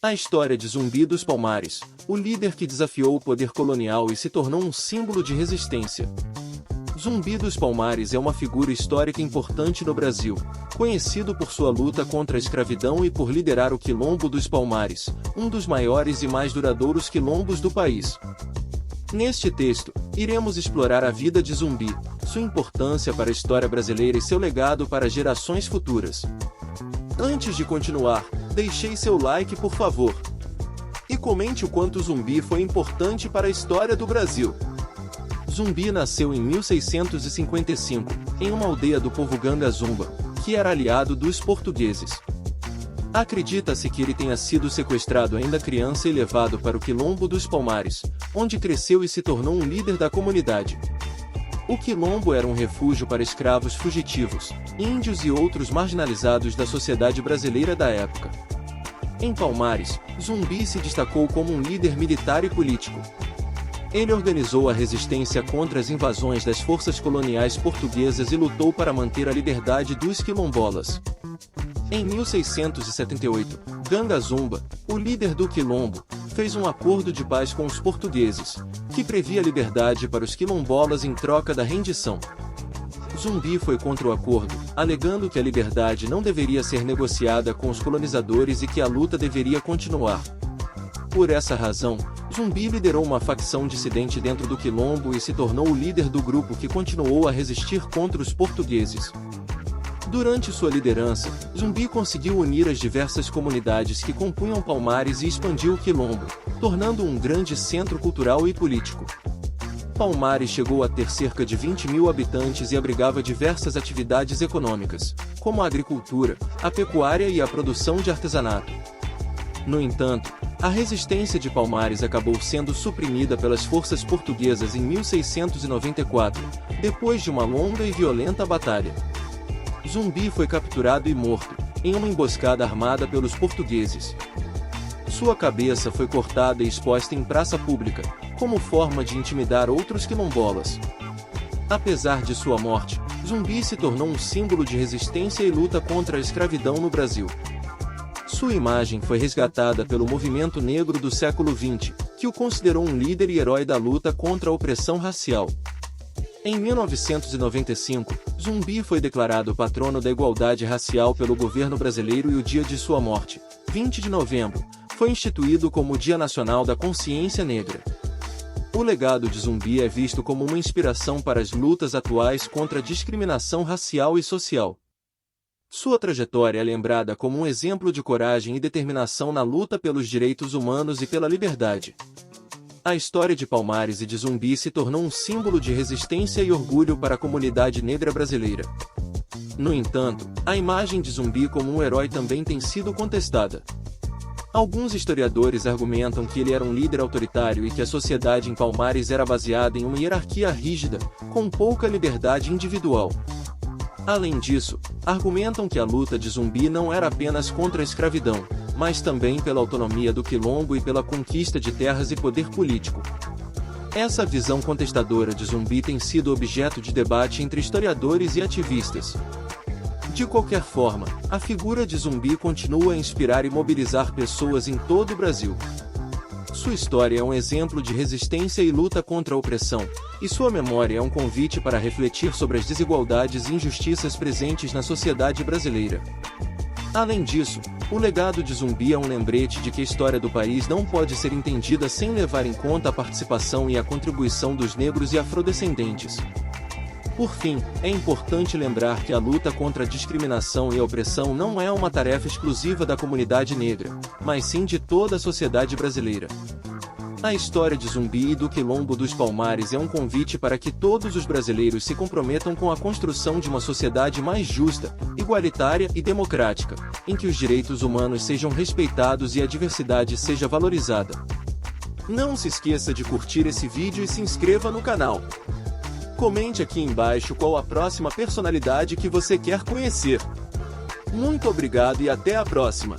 A história de Zumbi dos Palmares, o líder que desafiou o poder colonial e se tornou um símbolo de resistência. Zumbi dos Palmares é uma figura histórica importante no Brasil, conhecido por sua luta contra a escravidão e por liderar o Quilombo dos Palmares, um dos maiores e mais duradouros quilombos do país. Neste texto, iremos explorar a vida de Zumbi, sua importância para a história brasileira e seu legado para gerações futuras. Antes de continuar, deixe seu like por favor. E comente o quanto Zumbi foi importante para a história do Brasil. Zumbi nasceu em 1655, em uma aldeia do povo Ganga Zumba, que era aliado dos portugueses. Acredita-se que ele tenha sido sequestrado ainda criança e levado para o Quilombo dos Palmares, onde cresceu e se tornou um líder da comunidade. O Quilombo era um refúgio para escravos fugitivos, índios e outros marginalizados da sociedade brasileira da época. Em Palmares, Zumbi se destacou como um líder militar e político. Ele organizou a resistência contra as invasões das forças coloniais portuguesas e lutou para manter a liberdade dos quilombolas. Em 1678, Ganga Zumba, o líder do Quilombo, fez um acordo de paz com os portugueses, que previa liberdade para os quilombolas em troca da rendição. Zumbi foi contra o acordo, alegando que a liberdade não deveria ser negociada com os colonizadores e que a luta deveria continuar. Por essa razão, Zumbi liderou uma facção dissidente dentro do Quilombo e se tornou o líder do grupo que continuou a resistir contra os portugueses. Durante sua liderança, Zumbi conseguiu unir as diversas comunidades que compunham Palmares e expandiu o Quilombo, tornando um grande centro cultural e político. Palmares chegou a ter cerca de 20.000 habitantes e abrigava diversas atividades econômicas, como a agricultura, a pecuária e a produção de artesanato. No entanto, a resistência de Palmares acabou sendo suprimida pelas forças portuguesas em 1694, depois de uma longa e violenta batalha. Zumbi foi capturado e morto, em uma emboscada armada pelos portugueses. Sua cabeça foi cortada e exposta em praça pública, como forma de intimidar outros quilombolas. Apesar de sua morte, Zumbi se tornou um símbolo de resistência e luta contra a escravidão no Brasil. Sua imagem foi resgatada pelo movimento negro do século XX, que o considerou um líder e herói da luta contra a opressão racial. Em 1995, Zumbi foi declarado patrono da igualdade racial pelo governo brasileiro e o dia de sua morte, 20 de novembro, foi instituído como o Dia Nacional da Consciência Negra. O legado de Zumbi é visto como uma inspiração para as lutas atuais contra a discriminação racial e social. Sua trajetória é lembrada como um exemplo de coragem e determinação na luta pelos direitos humanos e pela liberdade. A história de Palmares e de Zumbi se tornou um símbolo de resistência e orgulho para a comunidade negra brasileira. No entanto, a imagem de Zumbi como um herói também tem sido contestada. Alguns historiadores argumentam que ele era um líder autoritário e que a sociedade em Palmares era baseada em uma hierarquia rígida, com pouca liberdade individual. Além disso, argumentam que a luta de Zumbi não era apenas contra a escravidão, mas também pela autonomia do Quilombo e pela conquista de terras e poder político. Essa visão contestadora de Zumbi tem sido objeto de debate entre historiadores e ativistas. De qualquer forma, a figura de Zumbi continua a inspirar e mobilizar pessoas em todo o Brasil. Sua história é um exemplo de resistência e luta contra a opressão, e sua memória é um convite para refletir sobre as desigualdades e injustiças presentes na sociedade brasileira. Além disso, o legado de Zumbi é um lembrete de que a história do país não pode ser entendida sem levar em conta a participação e a contribuição dos negros e afrodescendentes. Por fim, é importante lembrar que a luta contra a discriminação e a opressão não é uma tarefa exclusiva da comunidade negra, mas sim de toda a sociedade brasileira. A história de Zumbi e do Quilombo dos Palmares é um convite para que todos os brasileiros se comprometam com a construção de uma sociedade mais justa, igualitária e democrática, em que os direitos humanos sejam respeitados e a diversidade seja valorizada. Não se esqueça de curtir esse vídeo e se inscreva no canal. Comente aqui embaixo qual a próxima personalidade que você quer conhecer. Muito obrigado e até a próxima!